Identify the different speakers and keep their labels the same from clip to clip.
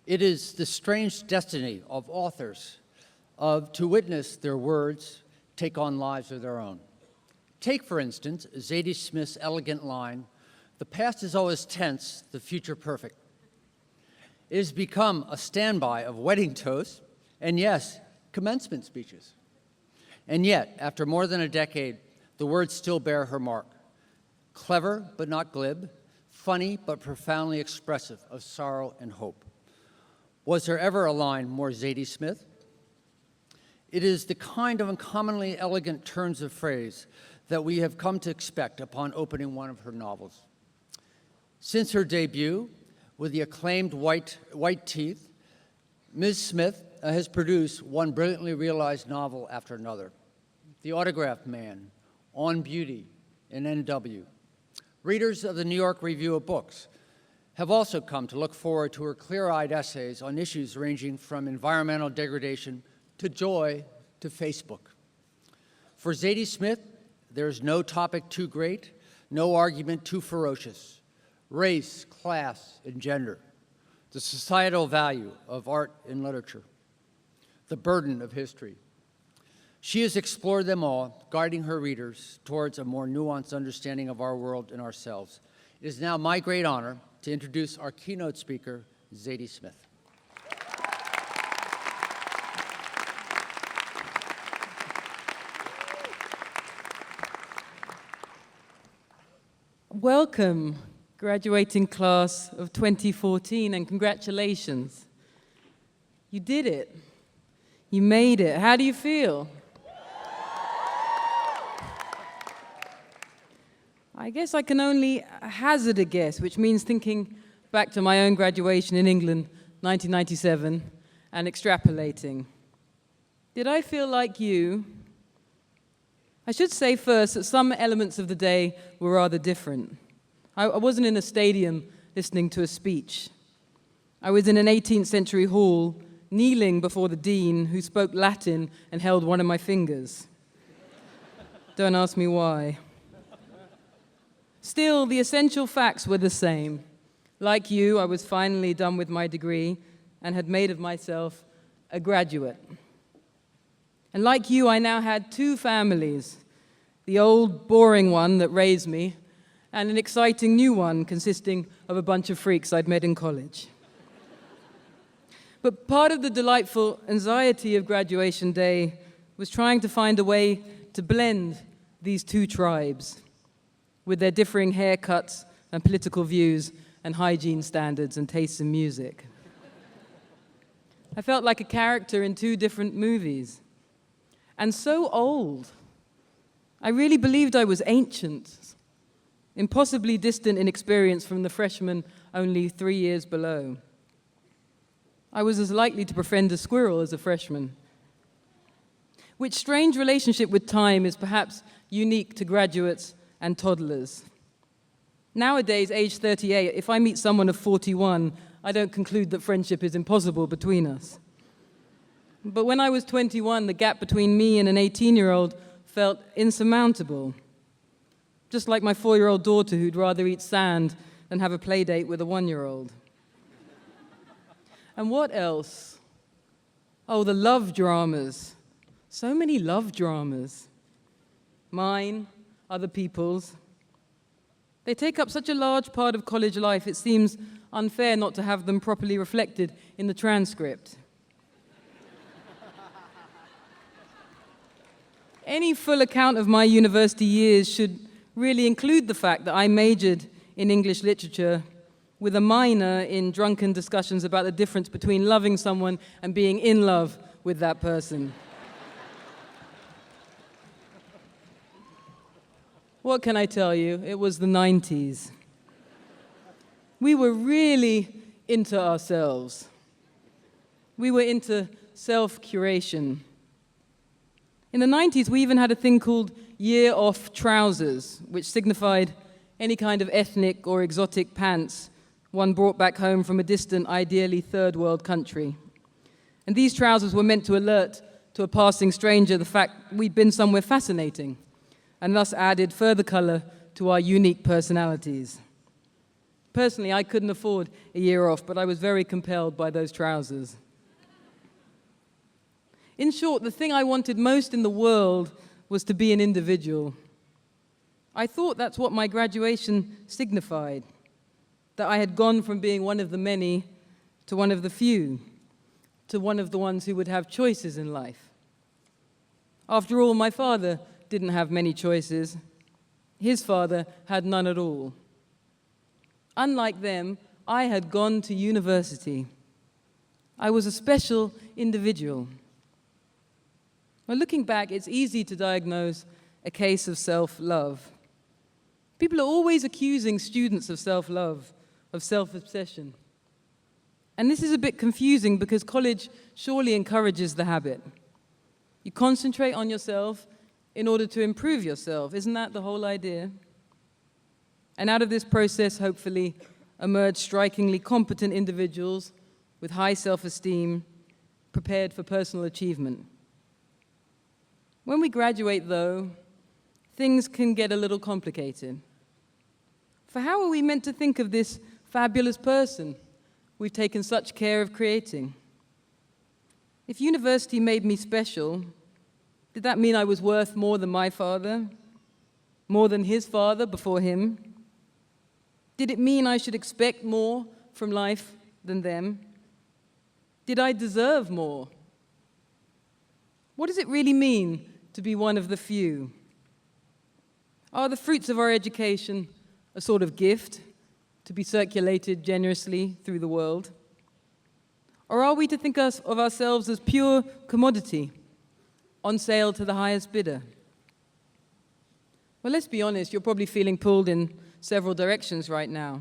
Speaker 1: It is the strange destiny of authors to witness their words take on lives of their own. Take, for instance, Zadie Smith's elegant line, "The past is always tense, the future perfect." It has become a standby of wedding toasts and, yes, commencement speeches. And yet, after more than a decade, the words still bear her mark. Clever but not glib, funny but profoundly expressive of sorrow and hope. Was there ever a line more Zadie Smith? It is the kind of uncommonly elegant turns of phrase that we have come to expect upon opening one of her novels. Since her debut, with the acclaimed White Teeth, Ms. Smith has produced one brilliantly realized novel after another. The Autograph Man, On Beauty, and N.W. Readers of the New York Review of Books have also come to look forward to her clear-eyed essays on issues ranging from environmental degradation to joy to Facebook. For Zadie Smith, there is no topic too great, no argument too ferocious. Race, class, and gender, the societal value of art and literature, the burden of history. She has explored them all, guiding her readers towards a more nuanced understanding of our world and ourselves. It is now my great honor to introduce our keynote speaker, Zadie Smith.
Speaker 2: Welcome, graduating class of 2014, and congratulations. You did it. You made it. How do you feel? I guess I can only hazard a guess, which means thinking back to my own graduation in England, 1997, and extrapolating. Did I feel like you? I should say first that some elements of the day were rather different. I wasn't in a stadium listening to a speech. I was in an 18th century hall, kneeling before the dean, who spoke Latin and held one of my fingers. Don't ask me why. Still, the essential facts were the same. Like you, I was finally done with my degree and had made of myself a graduate. And like you, I now had two families, the old, boring one that raised me, and an exciting new one consisting of a bunch of freaks I'd met in college. But part of the delightful anxiety of graduation day was trying to find a way to blend these two tribes with their differing haircuts and political views and hygiene standards and tastes in music. I felt like a character in two different movies, and so old. I really believed I was ancient, impossibly distant in experience from the freshman only 3 years below. I was as likely to befriend a squirrel as a freshman. Which strange relationship with time is perhaps unique to graduates and toddlers. Nowadays, age 38, if I meet someone of 41, I don't conclude that friendship is impossible between us. But when I was 21, the gap between me and an 18-year-old felt insurmountable. Just like my 4-year-old daughter who'd rather eat sand than have a play date with a 1-year-old. And what else? Oh, the love dramas. So many love dramas. Mine, other people's. They take up such a large part of college life, it seems unfair not to have them properly reflected in the transcript. Any full account of my university years should really include the fact that I majored in English literature with a minor in drunken discussions about the difference between loving someone and being in love with that person. What can I tell you? It was the 90s. We were really into ourselves. We were into self-curation. In the 90s, we even had a thing called year-off trousers, which signified any kind of ethnic or exotic pants one brought back home from a distant, ideally third-world country. And these trousers were meant to alert to a passing stranger the fact we'd been somewhere fascinating, and thus added further color to our unique personalities. Personally, I couldn't afford a year off, but I was very compelled by those trousers. In short, the thing I wanted most in the world was to be an individual. I thought that's what my graduation signified, that I had gone from being one of the many to one of the few, to one of the ones who would have choices in life. After all, my father didn't have many choices. His father had none at all. Unlike them, I had gone to university. I was a special individual. Well, looking back, it's easy to diagnose a case of self-love. People are always accusing students of self-love, of self-obsession. And this is a bit confusing because college surely encourages the habit. You concentrate on yourself in order to improve yourself. Isn't that the whole idea? And out of this process, hopefully, emerge strikingly competent individuals with high self-esteem, prepared for personal achievement. When we graduate, though, things can get a little complicated. For how are we meant to think of this fabulous person we've taken such care of creating? If university made me special, did that mean I was worth more than my father? More than his father before him? Did it mean I should expect more from life than them? Did I deserve more? What does it really mean to be one of the few? Are the fruits of our education a sort of gift to be circulated generously through the world? Or are we to think of ourselves as pure commodity, on sale to the highest bidder? Well, let's be honest, you're probably feeling pulled in several directions right now,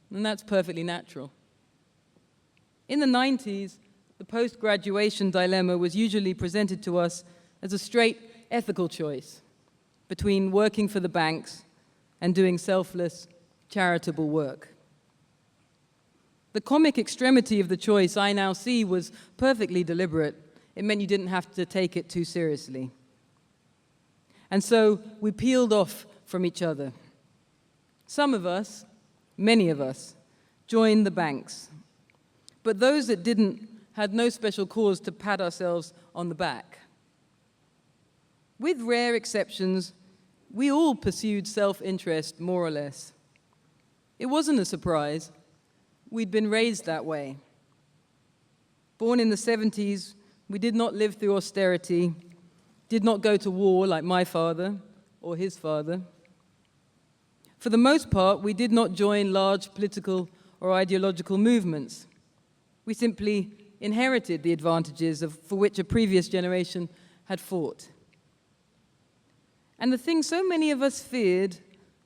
Speaker 2: and that's perfectly natural. In the 90s, the post-graduation dilemma was usually presented to us as a straight ethical choice between working for the banks and doing selfless, charitable work. The comic extremity of the choice I now see was perfectly deliberate. It meant you didn't have to take it too seriously. And so we peeled off from each other. Some of us, many of us, joined the banks. But those that didn't had no special cause to pat ourselves on the back. With rare exceptions, we all pursued self-interest, more or less. It wasn't a surprise. We'd been raised that way. Born in the 70s, we did not live through austerity, did not go to war like my father or his father. For the most part, we did not join large political or ideological movements. We simply inherited the advantages for which a previous generation had fought. And the thing so many of us feared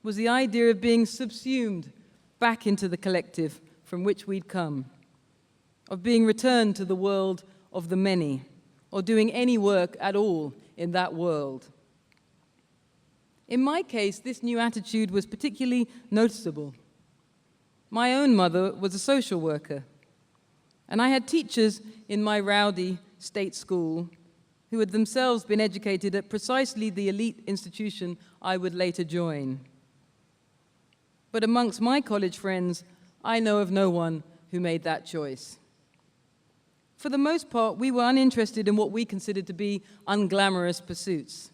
Speaker 2: was the idea of being subsumed back into the collective from which we'd come, of being returned to the world of the many, or doing any work at all in that world. In my case, this new attitude was particularly noticeable. My own mother was a social worker, and I had teachers in my rowdy state school who had themselves been educated at precisely the elite institution I would later join. But amongst my college friends, I know of no one who made that choice. For the most part, we were uninterested in what we considered to be unglamorous pursuits.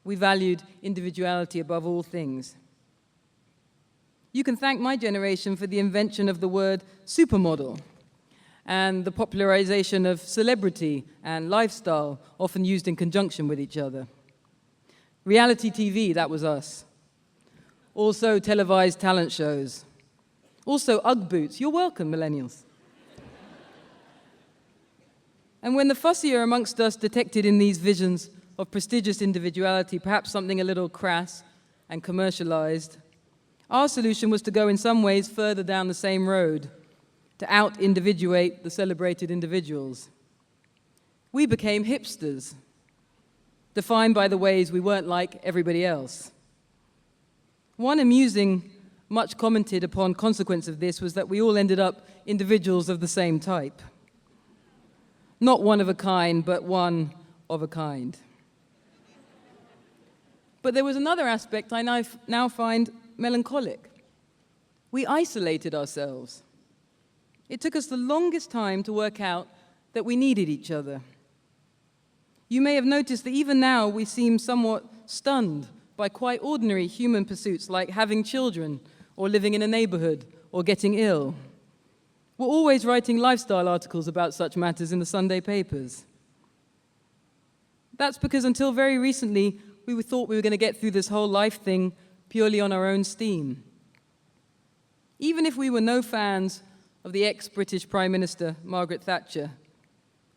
Speaker 2: We valued individuality above all things. You can thank my generation for the invention of the word supermodel and the popularization of celebrity and lifestyle, often used in conjunction with each other. Reality TV, that was us. Also televised talent shows. Also Ugg boots. You're welcome, millennials. And when the fussier amongst us detected in these visions of prestigious individuality perhaps something a little crass and commercialized, our solution was to go in some ways further down the same road, to out-individuate the celebrated individuals. We became hipsters, defined by the ways we weren't like everybody else. One amusing, much commented upon consequence of this was that we all ended up individuals of the same type. Not one of a kind, but one of a kind. But there was another aspect I now find melancholic. We isolated ourselves. It took us the longest time to work out that we needed each other. You may have noticed that even now we seem somewhat stunned by quite ordinary human pursuits like having children or living in a neighborhood or getting ill. We're always writing lifestyle articles about such matters in the Sunday papers. That's because until very recently, we thought we were going to get through this whole life thing purely on our own steam. Even if we were no fans of the ex-British Prime Minister, Margaret Thatcher,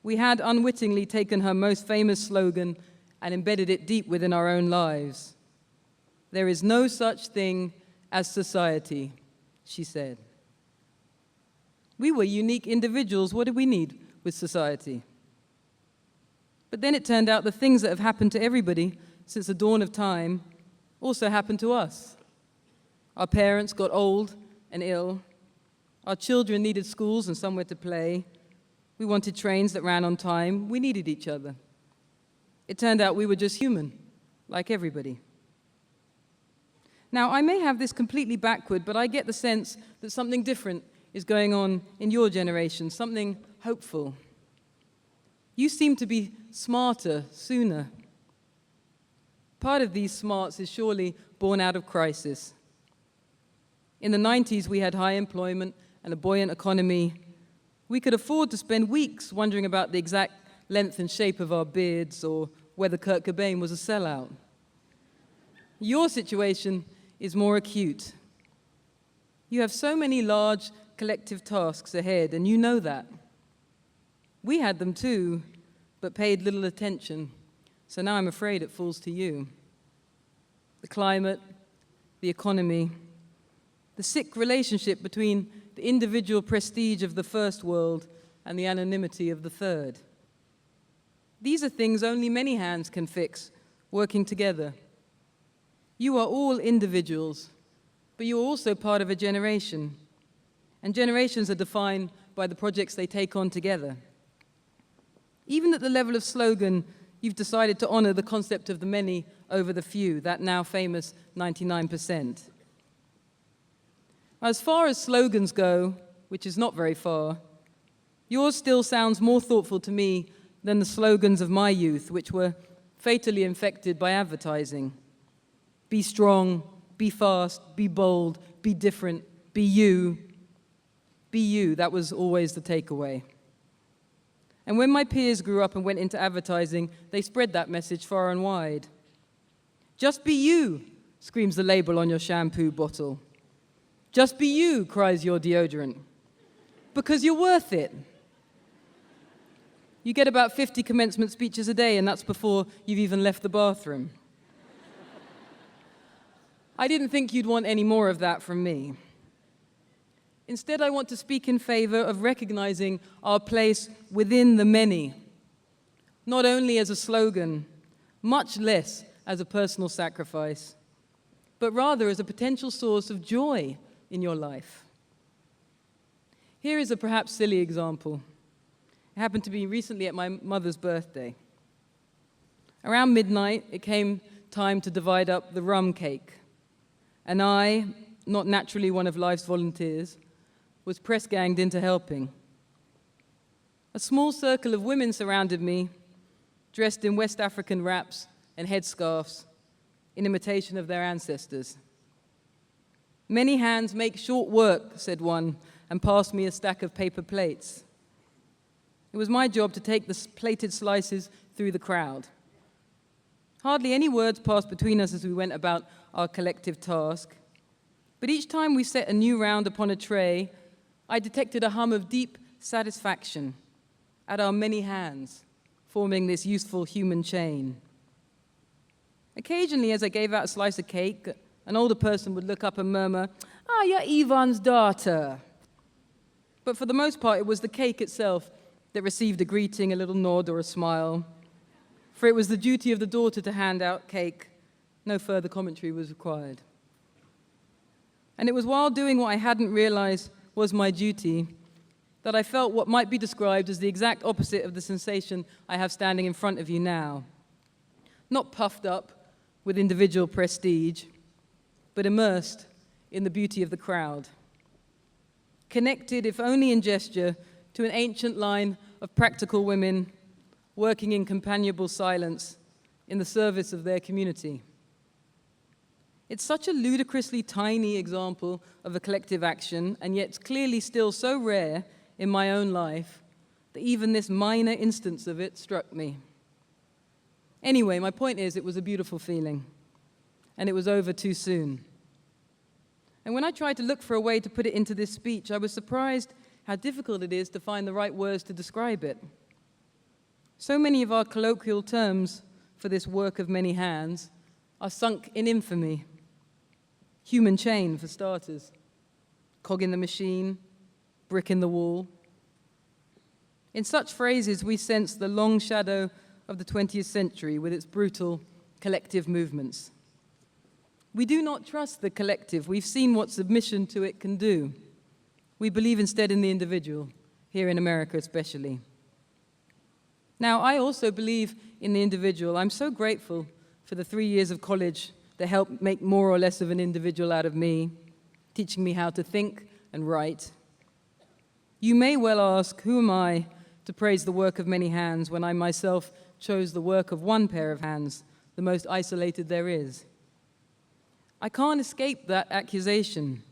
Speaker 2: we had unwittingly taken her most famous slogan and embedded it deep within our own lives. "There is no such thing as society," she said. We were unique individuals. What did we need with society? But then it turned out the things that have happened to everybody since the dawn of time also happened to us. Our parents got old and ill. Our children needed schools and somewhere to play. We wanted trains that ran on time. We needed each other. It turned out we were just human, like everybody. Now, I may have this completely backward, but I get the sense that something different is going on in your generation, something hopeful. You seem to be smarter sooner. Part of these smarts is surely born out of crisis. In the 90s, we had high employment and a buoyant economy. We could afford to spend weeks wondering about the exact length and shape of our beards or whether Kurt Cobain was a sellout. Your situation is more acute. You have so many large collective tasks ahead, and you know that. We had them too, but paid little attention, so now I'm afraid it falls to you. The climate, the economy, the sick relationship between the individual prestige of the first world and the anonymity of the third. These are things only many hands can fix, working together. You are all individuals, but you are also part of a generation, and generations are defined by the projects they take on together. Even at the level of slogan, you've decided to honor the concept of the many over the few, that now famous 99%. As far as slogans go, which is not very far, yours still sounds more thoughtful to me than the slogans of my youth, which were fatally infected by advertising. Be strong, be fast, be bold, be different, be you. Be you, that was always the takeaway. And when my peers grew up and went into advertising, they spread that message far and wide. Just be you, screams the label on your shampoo bottle. Just be you, cries your deodorant. Because you're worth it. You get about 50 commencement speeches a day, and that's before you've even left the bathroom. I didn't think you'd want any more of that from me. Instead, I want to speak in favor of recognizing our place within the many, not only as a slogan, much less as a personal sacrifice, but rather as a potential source of joy in your life. Here is a perhaps silly example. It happened to be recently at my mother's birthday. Around midnight, it came time to divide up the rum cake. And I, not naturally one of life's volunteers, was press-ganged into helping. A small circle of women surrounded me, dressed in West African wraps and headscarves, in imitation of their ancestors. Many hands make short work, said one, and passed me a stack of paper plates. It was my job to take the plated slices through the crowd. Hardly any words passed between us as we went about our collective task, but each time we set a new round upon a tray, I detected a hum of deep satisfaction at our many hands forming this useful human chain. Occasionally, as I gave out a slice of cake, an older person would look up and murmur, "Ah, you're Ivan's daughter." But for the most part, it was the cake itself that received a greeting, a little nod, or a smile. For it was the duty of the daughter to hand out cake. No further commentary was required. And it was while doing what I hadn't realized was my duty that I felt what might be described as the exact opposite of the sensation I have standing in front of you now. Not puffed up with individual prestige, but immersed in the beauty of the crowd. connected, if only in gesture, to an ancient line of practical women working in companionable silence in the service of their community. It's such a ludicrously tiny example of a collective action, and yet clearly still so rare in my own life that even this minor instance of it struck me. Anyway, my point is, it was a beautiful feeling, and it was over too soon. And when I tried to look for a way to put it into this speech, I was surprised how difficult it is to find the right words to describe it. So many of our colloquial terms for this work of many hands are sunk in infamy. Human chain, for starters. Cog in the machine, brick in the wall. In such phrases, we sense the long shadow of the 20th century with its brutal collective movements. We do not trust the collective. We've seen what submission to it can do. We believe instead in the individual, here in America especially. Now, I also believe in the individual. I'm so grateful for the 3 years of college that helped make more or less of an individual out of me, teaching me how to think and write. You may well ask, who am I to praise the work of many hands when I myself chose the work of one pair of hands, the most isolated there is? I can't escape that accusation.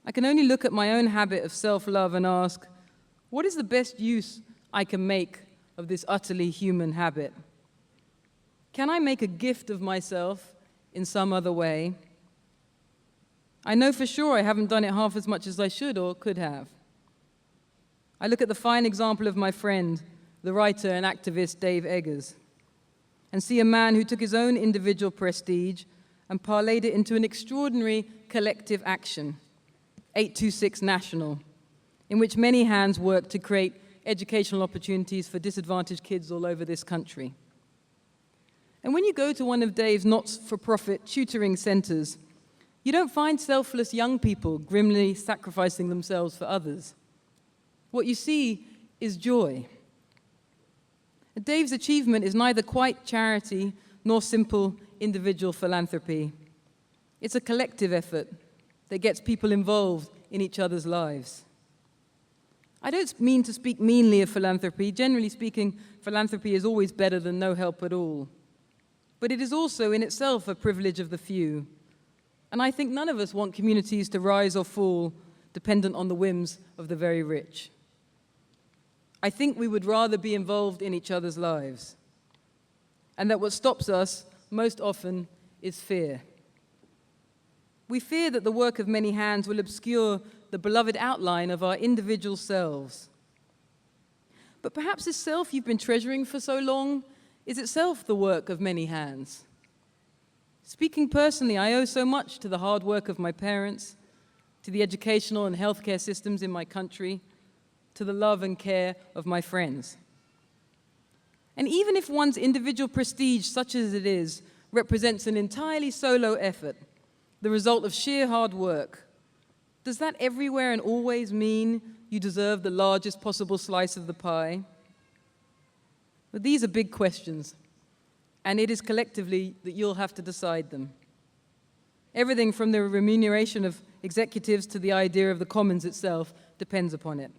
Speaker 2: I can only look at my own habit of self-love and ask, what is the best use I can make of this utterly human habit? Can I make a gift of myself in some other way? I know for sure I haven't done it half as much as I should or could have. I look at the fine example of my friend, the writer and activist Dave Eggers, and see a man who took his own individual prestige and parlayed it into an extraordinary collective action, 826 National, in which many hands work to create educational opportunities for disadvantaged kids all over this country. And when you go to one of Dave's not-for-profit tutoring centers, you don't find selfless young people grimly sacrificing themselves for others. What you see is joy. Dave's achievement is neither quite charity nor simple individual philanthropy. It's a collective effort that gets people involved in each other's lives. I don't mean to speak meanly of philanthropy. Generally speaking, philanthropy is always better than no help at all. But it is also in itself a privilege of the few. And I think none of us want communities to rise or fall dependent on the whims of the very rich. I think we would rather be involved in each other's lives. And that what stops us most often is fear. We fear that the work of many hands will obscure the beloved outline of our individual selves. But perhaps this self you've been treasuring for so long is itself the work of many hands. Speaking personally, I owe so much to the hard work of my parents, to the educational and healthcare systems in my country, to the love and care of my friends. And even if one's individual prestige, such as it is, represents an entirely solo effort, the result of sheer hard work, does that everywhere and always mean you deserve the largest possible slice of the pie? But these are big questions, and it is collectively that you'll have to decide them. Everything from the remuneration of executives to the idea of the commons itself depends upon it.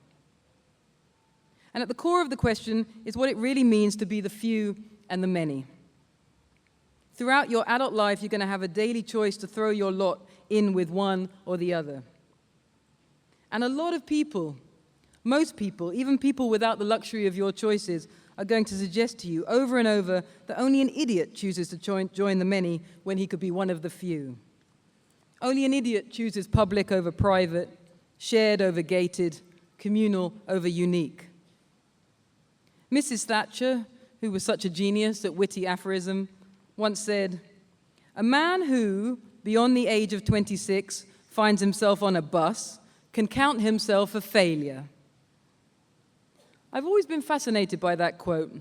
Speaker 2: And at the core of the question is what it really means to be the few and the many. Throughout your adult life, you're going to have a daily choice to throw your lot in with one or the other. And a lot of people, most people, even people without the luxury of your choices, are going to suggest to you over and over that only an idiot chooses to join the many when he could be one of the few. Only an idiot chooses public over private, shared over gated, communal over unique. Mrs. Thatcher, who was such a genius at witty aphorism, once said, "A man who, beyond the age of 26, finds himself on a bus can count himself a failure." I've always been fascinated by that quote,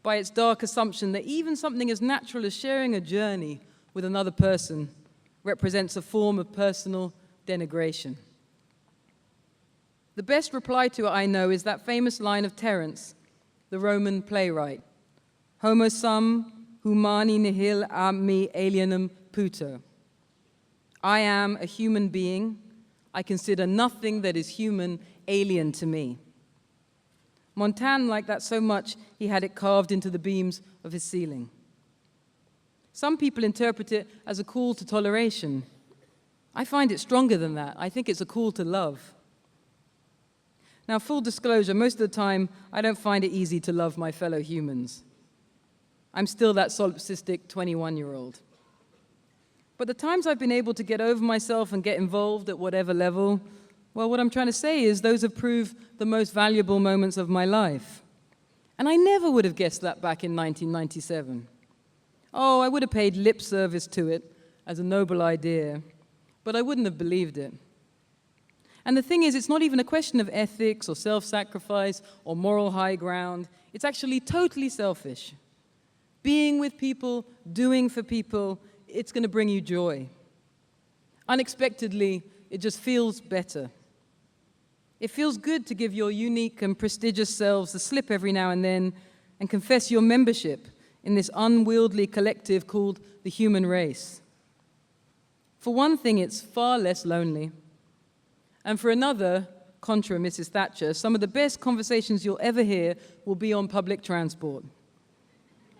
Speaker 2: by its dark assumption that even something as natural as sharing a journey with another person represents a form of personal denigration. The best reply to it I know is that famous line of Terence, the Roman playwright, "Homo sum humani nihil a me alienum puto." I am a human being. I consider nothing that is human alien to me. Montaigne liked that so much, he had it carved into the beams of his ceiling. Some people interpret it as a call to toleration. I find it stronger than that. I think it's a call to love. Now, full disclosure, most of the time, I don't find it easy to love my fellow humans. I'm still that solipsistic 21-year-old. But the times I've been able to get over myself and get involved at whatever level, well, what I'm trying to say is those have proved the most valuable moments of my life. And I never would have guessed that back in 1997. Oh, I would have paid lip service to it as a noble idea, but I wouldn't have believed it. And the thing is, it's not even a question of ethics or self-sacrifice or moral high ground. It's actually totally selfish. Being with people, doing for people, it's going to bring you joy. Unexpectedly, it just feels better. It feels good to give your unique and prestigious selves the slip every now and then and confess your membership in this unwieldy collective called the human race. For one thing, it's far less lonely. And for another, contra Mrs. Thatcher, some of the best conversations you'll ever hear will be on public transport.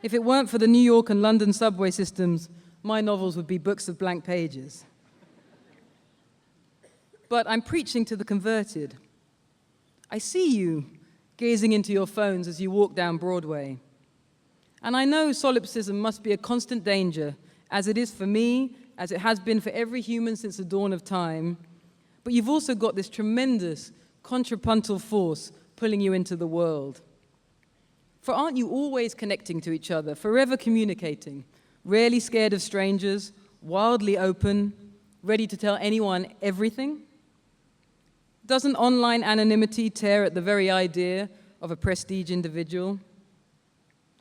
Speaker 2: If it weren't for the New York and London subway systems, my novels would be books of blank pages. But I'm preaching to the converted. I see you gazing into your phones as you walk down Broadway. And I know solipsism must be a constant danger, as it is for me, as it has been for every human since the dawn of time. But you've also got this tremendous contrapuntal force pulling you into the world. For aren't you always connecting to each other, forever communicating, rarely scared of strangers, wildly open, ready to tell anyone everything? Doesn't online anonymity tear at the very idea of a prestige individual?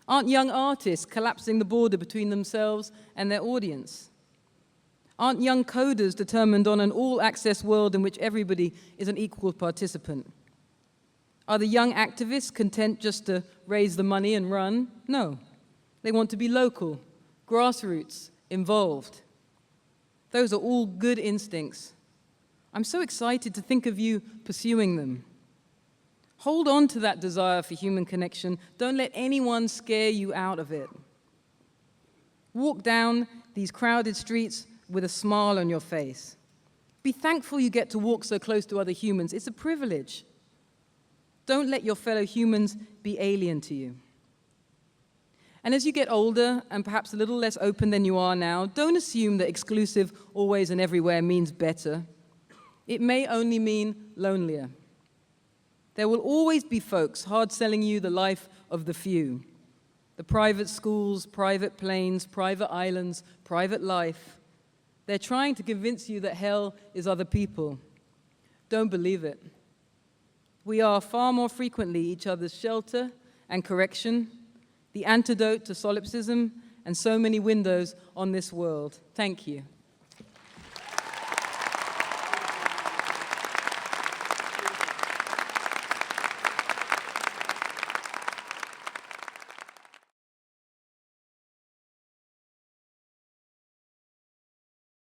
Speaker 2: Aren't young artists collapsing the border between themselves and their audience? Aren't young coders determined on an all-access world in which everybody is an equal participant? Are the young activists content just to raise the money and run? No. They want to be local, grassroots, involved. Those are all good instincts. I'm so excited to think of you pursuing them. Hold on to that desire for human connection. Don't let anyone scare you out of it. Walk down these crowded streets with a smile on your face. Be thankful you get to walk so close to other humans. It's a privilege. Don't let your fellow humans be alien to you. And as you get older and perhaps a little less open than you are now, don't assume that exclusive always and everywhere means better. It may only mean lonelier. There will always be folks hard selling you the life of the few. The private schools, private planes, private islands, private life. They're trying to convince you that hell is other people. Don't believe it. We are far more frequently each other's shelter and correction, the antidote to solipsism, and so many windows on this world. Thank you.